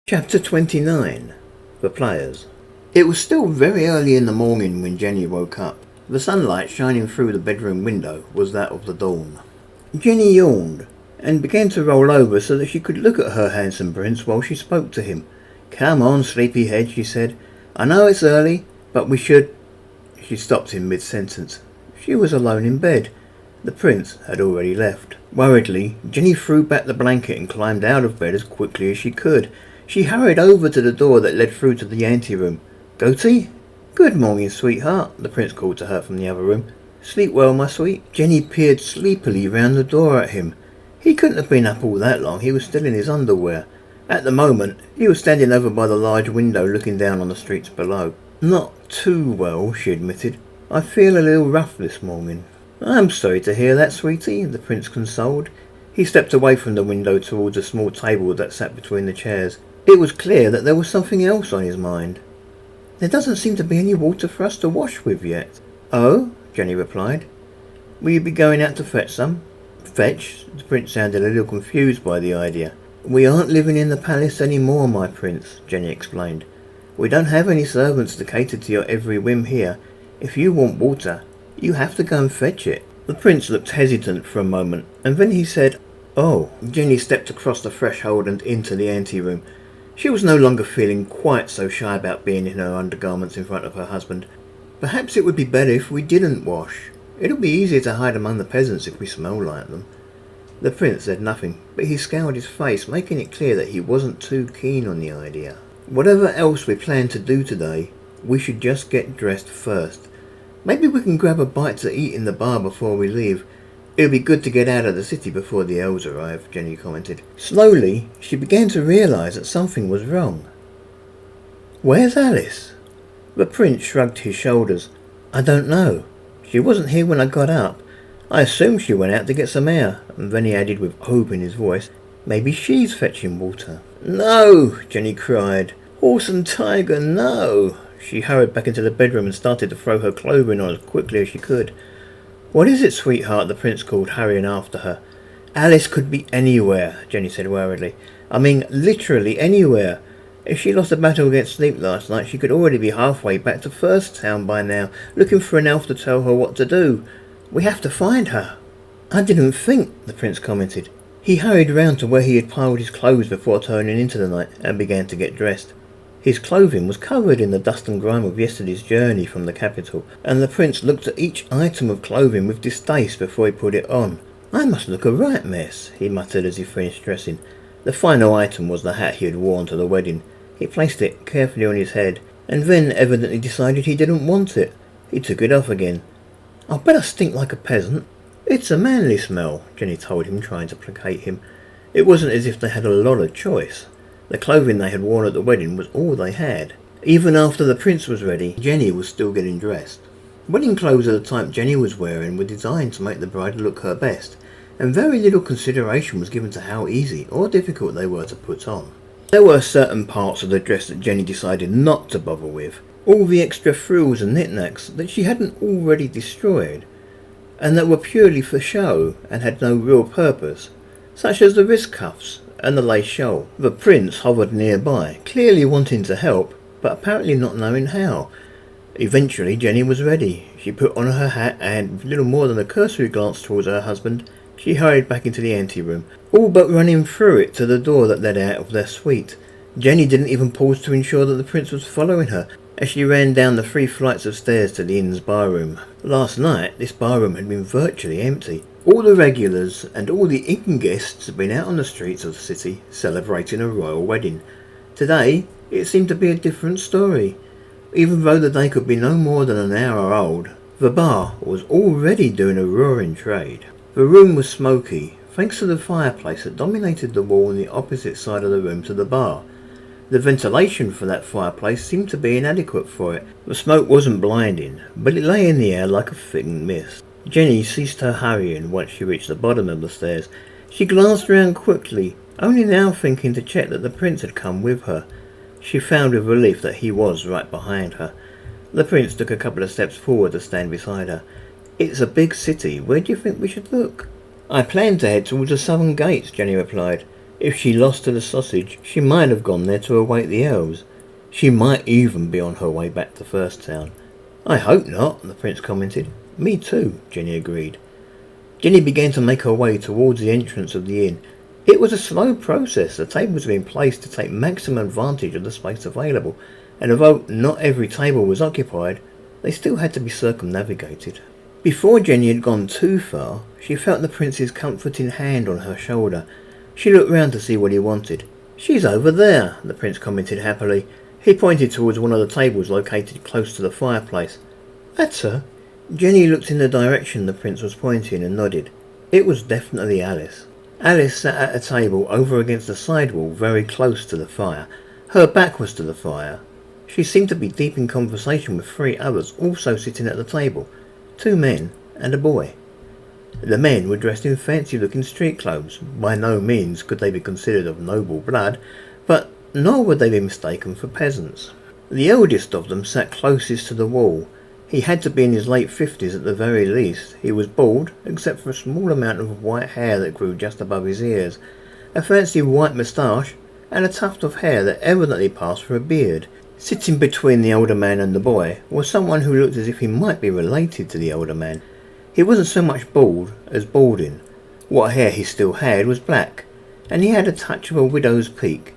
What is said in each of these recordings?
Chapter 29. The Players. It was still very early in the morning when Jenny woke up. The sunlight shining through the bedroom window was that of the dawn. Jenny yawned and began to roll over so that she could look at her handsome prince while she spoke to him. "Come on, sleepyhead," she said. "I know it's early, but we should—" She stopped in mid-sentence. She was alone in bed. The prince had already left. Worriedly, Jenny threw back the blanket and climbed out of bed as quickly as she could. She hurried over to the door that led through to the anteroom. "Goti?" "Good morning, sweetheart," the prince called to her from the other room. "Sleep well, my sweet?" Jenny peered sleepily round the door at him. He couldn't have been up all that long. He was still in his underwear. At the moment, he was standing over by the large window looking down on the streets below. "Not too well," she admitted. "I feel a little rough this morning." "I'm sorry to hear that, sweetie," the prince consoled. He stepped away from the window towards a small table that sat between the chairs. It was clear that there was something else on his mind. "There doesn't seem to be any water for us to wash with yet." "Oh?" Jenny replied. "Will you be going out to fetch some?" "Fetch?" The prince sounded a little confused by the idea. "We aren't living in the palace any more, my prince," Jenny explained. "We don't have any servants to cater to your every whim here. If you want water, you have to go and fetch it." The prince looked hesitant for a moment, and then he said, "Oh." Jenny stepped across the threshold and into the anteroom. She was no longer feeling quite so shy about being in her undergarments in front of her husband. "Perhaps it would be better if we didn't wash. It'll be easier to hide among the peasants if we smell like them." The prince said nothing, but he scowled his face, making it clear that he wasn't too keen on the idea. "Whatever else we plan to do today, we should just get dressed first. Maybe we can grab a bite to eat in the bar before we leave. It'll be good to get out of the city before the elves arrive," Jenny commented. Slowly, she began to realise that something was wrong. "Where's Alice?" The prince shrugged his shoulders. "I don't know. She wasn't here when I got up. I assumed she went out to get some air." And then he added with hope in his voice, "Maybe she's fetching water." "No!" Jenny cried. "Horse and tiger, no!" She hurried back into the bedroom and started to throw her clothing on as quickly as she could. "What is it, sweetheart?" the prince called, hurrying after her. "Alice could be anywhere," Jenny said worriedly. "I mean literally anywhere. If she lost a battle against sleep last night, she could already be halfway back to First Town by now, looking for an elf to tell her what to do. We have to find her." "I didn't think," the prince commented. He hurried round to where he had piled his clothes before turning into the night and began to get dressed. His clothing was covered in the dust and grime of yesterday's journey from the capital, and the prince looked at each item of clothing with distaste before he put it on. "I must look a right mess," he muttered as he finished dressing. The final item was the hat he had worn to the wedding. He placed it carefully on his head, and then evidently decided he didn't want it. He took it off again. "I'll bet I stink like a peasant." "It's a manly smell," Jenny told him, trying to placate him. It wasn't as if they had a lot of choice. The clothing they had worn at the wedding was all they had. Even after the prince was ready, Jenny was still getting dressed. Wedding clothes of the type Jenny was wearing were designed to make the bride look her best, and very little consideration was given to how easy or difficult they were to put on. There were certain parts of the dress that Jenny decided not to bother with, all the extra frills and knickknacks that she hadn't already destroyed, and that were purely for show and had no real purpose, such as the wrist cuffs and the lace shawl. The prince hovered nearby, clearly wanting to help, but apparently not knowing how. Eventually Jenny was ready. She put on her hat and, with little more than a cursory glance towards her husband, she hurried back into the anteroom, all but running through it to the door that led out of their suite. Jenny didn't even pause to ensure that the prince was following her as she ran down the 3 flights of stairs to the inn's barroom. Last night this barroom had been virtually empty. All the regulars and all the inn guests had been out on the streets of the city celebrating a royal wedding. Today it seemed to be a different story. Even though the day could be no more than an hour old, the bar was already doing a roaring trade. The room was smoky, thanks to the fireplace that dominated the wall on the opposite side of the room to the bar. The ventilation for that fireplace seemed to be inadequate for it. The smoke wasn't blinding, but it lay in the air like a thin mist. Jenny ceased her hurrying once she reached the bottom of the stairs. She glanced round quickly, only now thinking to check that the prince had come with her. She found with relief that he was right behind her. The prince took a couple of steps forward to stand beside her. "It's a big city. Where do you think we should look?" "I plan to head towards the southern gates," Jenny replied. If she lost to the sausage, she might have gone there to await the elves. She might even be on her way back to First Town. I hope not, the prince commented. Me too, Jenny agreed. Jenny began to make her way towards the entrance of the inn. It was a slow process. The tables had been placed to take maximum advantage of the space available, and although not every table was occupied, they still had to be circumnavigated. Before Jenny had gone too far, she felt the prince's comforting hand on her shoulder. She looked round to see what he wanted. She's over there, the prince commented happily. He pointed towards one of the tables located close to the fireplace. That's her. Jenny looked in the direction the prince was pointing and nodded. It was definitely Alice. Alice sat at a table over against the side wall very close to the fire. Her back was to the fire. She seemed to be deep in conversation with 3 others also sitting at the table, 2 men and a boy. The men were dressed in fancy-looking street clothes. By no means could they be considered of noble blood, but nor would they be mistaken for peasants. The eldest of them sat closest to the wall. He had to be in his late 50s at the very least. He was bald, except for a small amount of white hair that grew just above his ears, a fancy white moustache, and a tuft of hair that evidently passed for a beard. Sitting between the older man and the boy was someone who looked as if he might be related to the older man. He wasn't so much bald as balding. What hair he still had was black, and he had a touch of a widow's peak.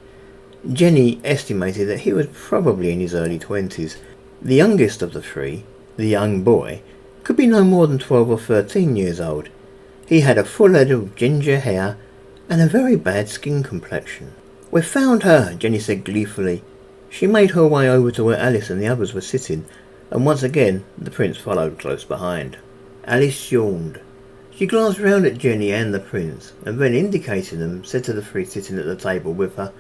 Jenny estimated that he was probably in his early 20s. The youngest of the 3, the young boy, could be no more than 12 or 13 years old. He had a full head of ginger hair and a very bad skin complexion. "We've found her," Jenny said gleefully. She made her way over to where Alice and the others were sitting, and once again the prince followed close behind. Alice yawned. She glanced round at Jenny and the prince, and then indicating them, said to the 3 sitting at the table with her,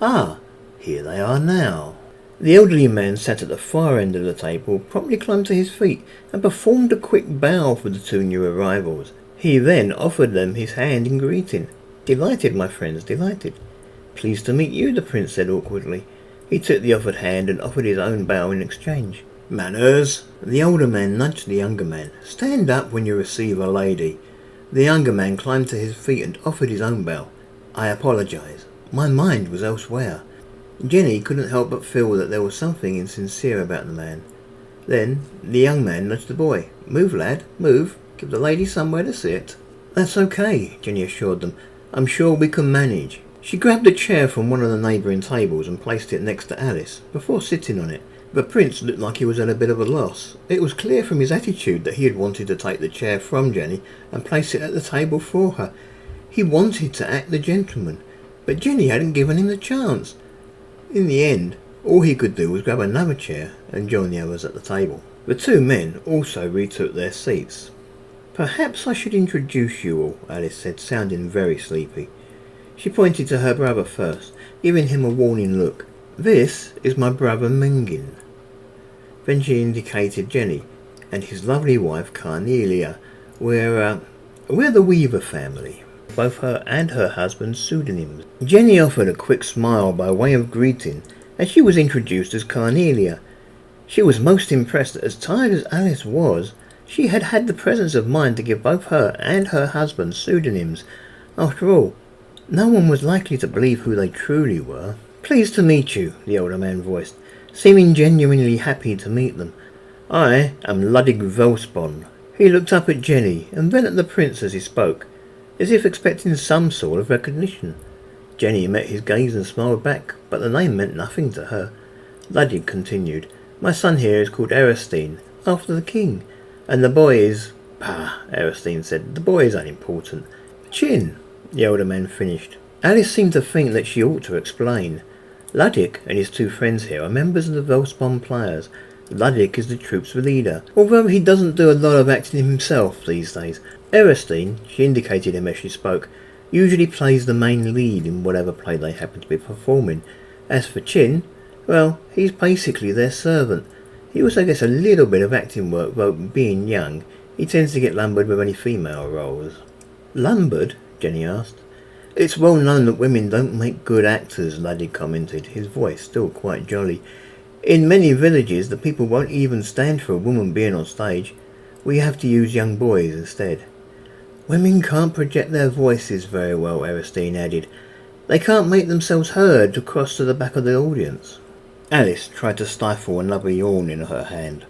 "Ah, here they are now." The elderly man sat at the far end of the table, promptly climbed to his feet, and performed a quick bow for the 2 new arrivals. He then offered them his hand in greeting. "Delighted, my friends, delighted." "Pleased to meet you," the prince said awkwardly. He took the offered hand and offered his own bow in exchange. "Manners!" The older man nudged the younger man. "Stand up when you receive a lady." The younger man climbed to his feet and offered his own bow. "I apologize. My mind was elsewhere." Jenny couldn't help but feel that there was something insincere about the man. Then the young man nudged the boy. "Move, lad, move. Give the lady somewhere to sit." "That's okay," Jenny assured them. "I'm sure we can manage." She grabbed a chair from one of the neighbouring tables and placed it next to Alice, before sitting on it. The prince looked like he was at a bit of a loss. It was clear from his attitude that he had wanted to take the chair from Jenny and place it at the table for her. He wanted to act the gentleman, but Jenny hadn't given him the chance. In the end, all he could do was grab another chair and join the others at the table. The 2 men also retook their seats. "Perhaps I should introduce you all," Alice said, sounding very sleepy. She pointed to her brother first, giving him a warning look. "This is my brother Mingin." Then she indicated Jenny and his lovely wife Carnelia. We're the Weaver family. Both her and her husband's pseudonyms. Jenny offered a quick smile by way of greeting as she was introduced as Carnelia. She was most impressed that, as tired as Alice was, she had had the presence of mind to give both her and her husband pseudonyms. After all, no one was likely to believe who they truly were. "Pleased to meet you," the older man voiced, seeming genuinely happy to meet them. "I am Ludwig Velsbon." He looked up at Jenny and then at the prince as he spoke, as if expecting some sort of recognition. Jenny met his gaze and smiled back, but the name meant nothing to her. Ludwig continued, "My son here is called Erestein, after the king, and the boy is—" "Pah," Erestein said, "the boy is unimportant." "Chin," the older man finished. Alice seemed to think that she ought to explain. Ludwig and his 2 friends here are members of the Velsbon players. Ludwig is the troupe's leader, although he doesn't do a lot of acting himself these days. Erestein, she indicated him as she spoke, usually plays the main lead in whatever play they happen to be performing. As for Chin, well, he's basically their servant. He also gets a little bit of acting work, though being young, he tends to get lumbered with any female roles. "Lumbered?" Jenny asked. "It's well known that women don't make good actors," Ludwig commented, his voice still quite jolly. "In many villages the people won't even stand for a woman being on stage. We have to use young boys instead." "Women can't project their voices very well," Erestein added. They can't make themselves heard across to the back of the audience. Alice tried to stifle another yawn in her hand.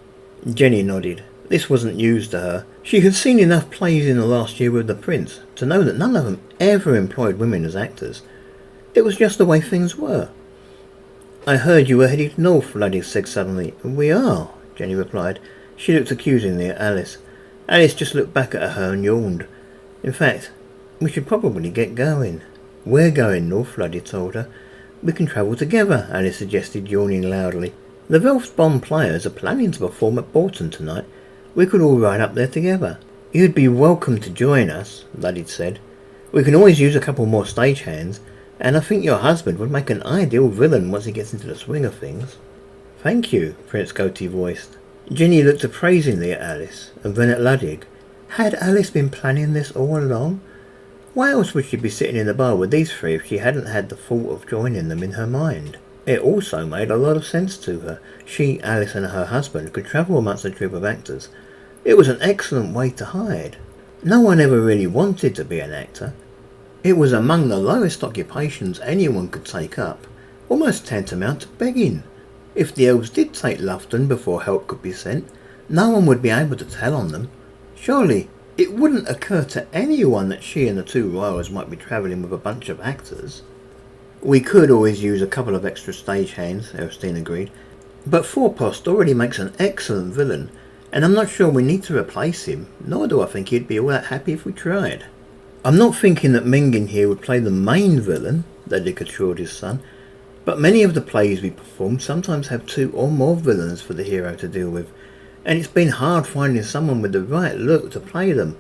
Jenny nodded. This wasn't news to her. She had seen enough plays in the last year with the Prince to know that none of them ever employed women as actors. It was just the way things were. I heard you were headed north, Luddy said suddenly. We are, Jenny replied. She looked accusingly at Alice. Alice just looked back at her and yawned. In fact, we should probably get going. We're going north, Luddy told her. We can travel together, Alice suggested, yawning loudly. The Velspon players are planning to perform at Borton tonight. We could all ride up there together. You'd be welcome to join us, Luddy said. We can always use a couple more stagehands, and I think your husband would make an ideal villain once he gets into the swing of things. Thank you, Prince Goti voiced. Jenny looked appraisingly at Alice, and then at Ludwig. Had Alice been planning this all along? Why else would she be sitting in the bar with these three if she hadn't had the thought of joining them in her mind? It also made a lot of sense to her. She, Alice and her husband could travel amongst a troupe of actors. It was an excellent way to hide. No one ever really wanted to be an actor. It was among the lowest occupations anyone could take up, almost tantamount to begging. If the elves did take Lufton before help could be sent, no one would be able to tell on them. Surely it wouldn't occur to anyone that she and the two royals might be travelling with a bunch of actors. We could always use a couple of extra stagehands, Erstein agreed, but Forepost already makes an excellent villain, and I'm not sure we need to replace him, nor do I think he'd be all that happy if we tried. I'm not thinking that Mingin here would play the main villain, Ludwig assured his son, but many of the plays we perform sometimes have two or more villains for the hero to deal with, and it's been hard finding someone with the right look to play them.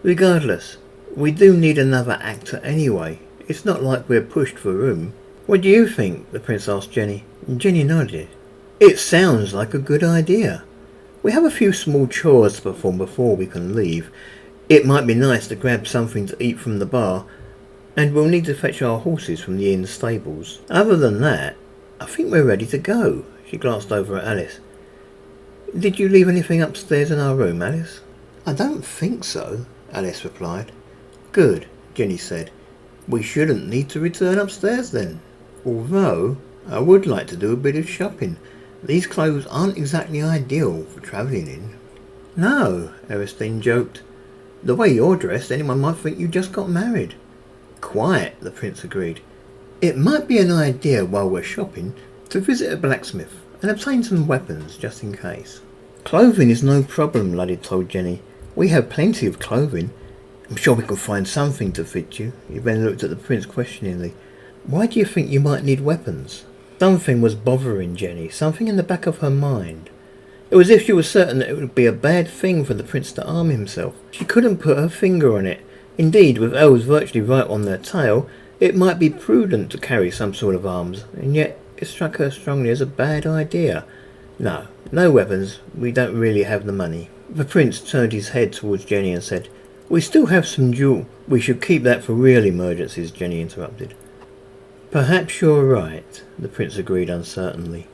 Regardless, we do need another actor anyway. It's not like we're pushed for room. What do you think? The Prince asked Jenny. Jenny nodded. It sounds like a good idea. We have a few small chores to perform before we can leave. It might be nice to grab something to eat from the bar, and we'll need to fetch our horses from the inn stables. Other than that, I think we're ready to go. She glanced over at Alice. Did you leave anything upstairs in our room, Alice? I don't think so, Alice replied. Good, Jenny said. We shouldn't need to return upstairs then. Although, I would like to do a bit of shopping. These clothes aren't exactly ideal for travelling in. No, Erstein joked. The way you're dressed, anyone might think you just got married. Quite, the Prince agreed. It might be an idea while we're shopping to visit a blacksmith and obtain some weapons just in case. Clothing is no problem, Luddy told Jenny. We have plenty of clothing. I'm sure we can find something to fit you. He then looked at the Prince questioningly. Why do you think you might need weapons? Something was bothering Jenny, something in the back of her mind. It was as if she was certain that it would be a bad thing for the Prince to arm himself. She couldn't put her finger on it. Indeed, with elves virtually right on their tail, it might be prudent to carry some sort of arms, and yet it struck her strongly as a bad idea. No weapons. We don't really have the money. The Prince turned his head towards Jenny and said, We still have some jewel. We should keep that for real emergencies, Jenny interrupted. Perhaps you're right, the Prince agreed uncertainly.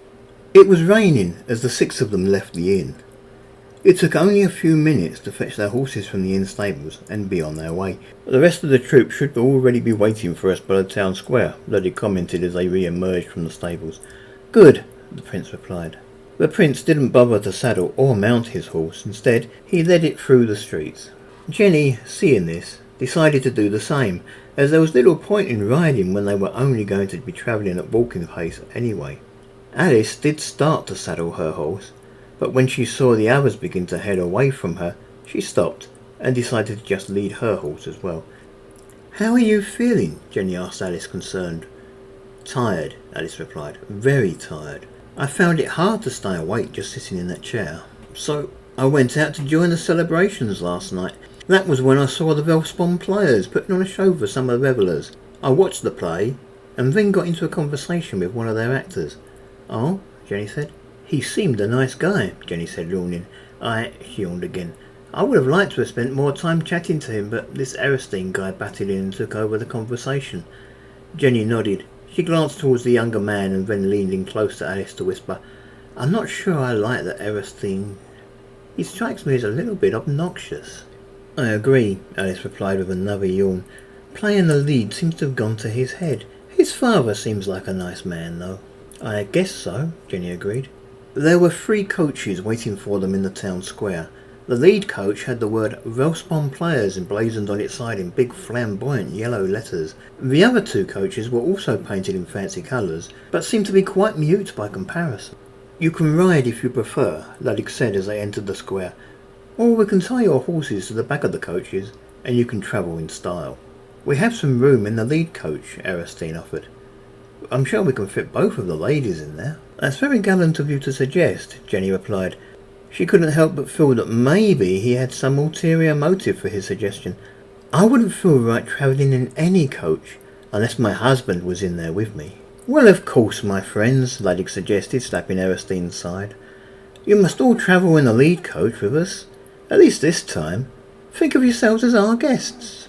It was raining as the six of them left the inn. It took only a few minutes to fetch their horses from the inn stables and be on their way. The rest of the troop should already be waiting for us by the town square, Ludwig commented as they re-emerged from the stables. Good, the Prince replied. The Prince didn't bother to saddle or mount his horse. Instead, he led it through the streets. Jenny, seeing this, decided to do the same, as there was little point in riding when they were only going to be travelling at walking pace anyway. Alice did start to saddle her horse, but when she saw the others begin to head away from her, she stopped and decided to just lead her horse as well. How are you feeling? Jenny asked Alice, concerned. Tired, Alice replied. Very tired. I found it hard to stay awake just sitting in that chair. So I went out to join the celebrations last night. That was when I saw the Velspon players putting on a show for some of the revellers. I watched the play and then got into a conversation with one of their actors. Oh, Jenny said. He seemed a nice guy, Jenny said, yawning. She yawned again. I would have liked to have spent more time chatting to him, but this Erstein guy batted in and took over the conversation. Jenny nodded. She glanced towards the younger man and then leaned in close to Alice to whisper, I'm not sure I like that Erstein. He strikes me as a little bit obnoxious. I agree, Alice replied with another yawn. Playing the lead seems to have gone to his head. His father seems like a nice man, though. I guess so, Jenny agreed. There were 3 coaches waiting for them in the town square. The lead coach had the word Velspon Players emblazoned on its side in big flamboyant yellow letters. The other 2 coaches were also painted in fancy colours, but seemed to be quite mute by comparison. You can ride if you prefer, Ludwig said as they entered the square, or we can tie your horses to the back of the coaches, and you can travel in style. We have some room in the lead coach, Aristine offered. I'm sure we can fit both of the ladies in there. That's very gallant of you to suggest, Jenny replied. She couldn't help but feel that maybe he had some ulterior motive for his suggestion. I wouldn't feel right travelling in any coach, unless my husband was in there with me. Well, of course, my friends, Ludwig suggested, slapping Aristine's side. You must all travel in the lead coach with us, at least this time. Think of yourselves as our guests.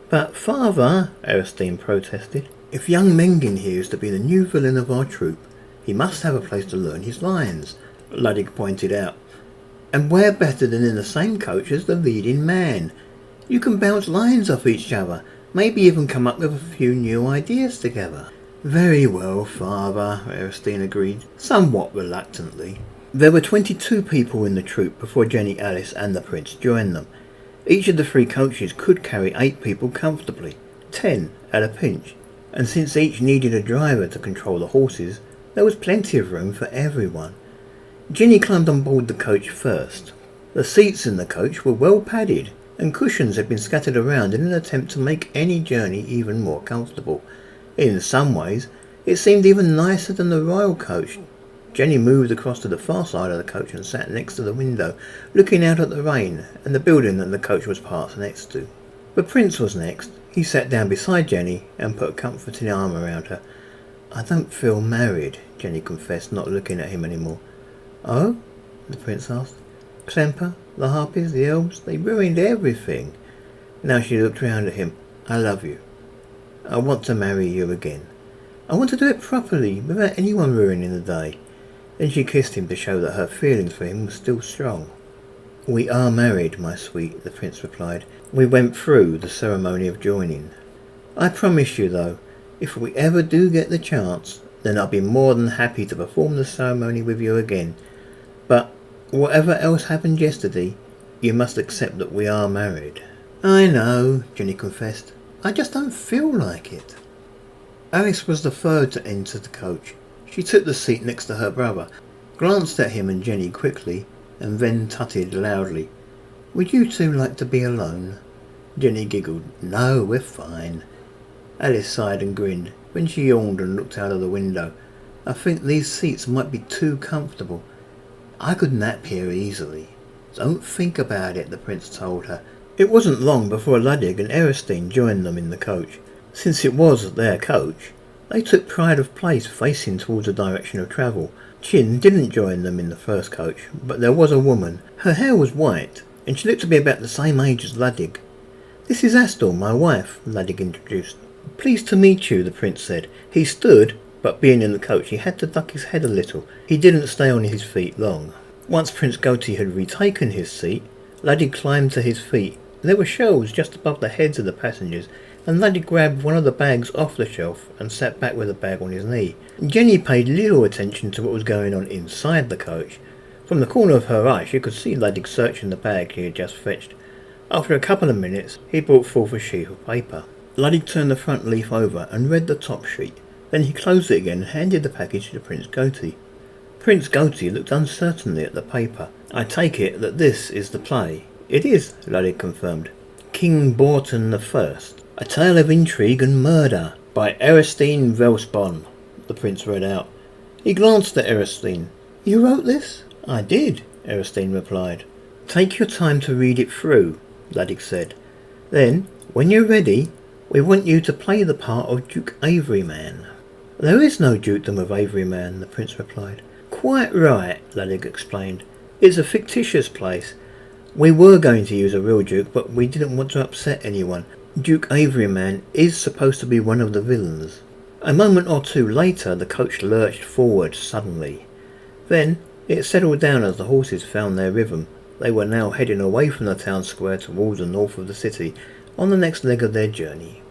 But, Father, Aristine protested, if young Mengin here is to be the new villain of our troupe, he must have a place to learn his lines, Ludwig pointed out. And where better than in the same coach as the leading man? You can bounce lines off each other, maybe even come up with a few new ideas together. Very well, Father, Aristine agreed, somewhat reluctantly. There were 22 people in the troupe before Jenni, Alice and the Prince joined them. Each of the 3 coaches could carry 8 people comfortably, 10 at a pinch, and since each needed a driver to control the horses, there was plenty of room for everyone. Jenny climbed on board the coach first. The seats in the coach were well padded, and cushions had been scattered around in an attempt to make any journey even more comfortable. In some ways, it seemed even nicer than the royal coach. Jenny moved across to the far side of the coach and sat next to the window, looking out at the rain and the building that the coach was parked next to. The Prince was next. He sat down beside Jenny and put a comforting arm around her. I don't feel married, Jenny confessed, not looking at him anymore. Oh? The Prince asked. Klemper, the harpies, the elves, they ruined everything. Now she looked round at him. I love you. I want to marry you again. I want to do it properly, without anyone ruining the day. Then she kissed him to show that her feelings for him were still strong. We are married, my sweet, the Prince replied. We went through the ceremony of joining. I promise you, though, if we ever do get the chance, then I'll be more than happy to perform the ceremony with you again. But whatever else happened yesterday, you must accept that we are married. I know, Jenny confessed. I just don't feel like it. Alice was the third to enter the coach. She took the seat next to her brother, glanced at him and Jenny quickly, and then tutted loudly. Would you two like to be alone? Jenny giggled. No, we're fine. Alice sighed and grinned. Then she yawned and looked out of the window. I think these seats might be too comfortable. I could nap here easily. Don't think about it, the Prince told her. It wasn't long before Ludwig and Aristine joined them in the coach. Since it was their coach, they took pride of place facing towards the direction of travel. Chin didn't join them in the first coach, but there was a woman. Her hair was white, and she looked to be about the same age as Ludwig. This is Astor, my wife, Ludwig introduced. Pleased to meet you, the Prince said. He stood, but being in the coach he had to duck his head a little. He didn't stay on his feet long. Once Prince Goti had retaken his seat, Ludwig climbed to his feet. There were shelves just above the heads of the passengers, and Ludwig grabbed one of the bags off the shelf and sat back with the bag on his knee. Jenny paid little attention to what was going on inside the coach. From the corner of her eye she could see Ludwig searching the bag he had just fetched. After a couple of minutes he brought forth a sheet of paper. Ludwig turned the front leaf over and read the top sheet. Then he closed it again and handed the package to Prince Goti. Prince Goti looked uncertainly at the paper. I take it that this is the play. It is, Ludwig confirmed. King Borton the First. A Tale of Intrigue and Murder by Aristine Velspon, the Prince read out. He glanced at Aristine. You wrote this? I did, Aristine replied. Take your time to read it through, Ludwig said. Then, when you're ready, we want you to play the part of Duke Averyman. There is no dukedom of Averyman, the Prince replied. Quite right, Ludwig explained. It's a fictitious place. We were going to use a real duke, but we didn't want to upset anyone. Duke Averyman is supposed to be one of the villains. A moment or two later the coach lurched forward suddenly. Then it settled down as the horses found their rhythm. They were now heading away from the town square towards the north of the city on the next leg of their journey.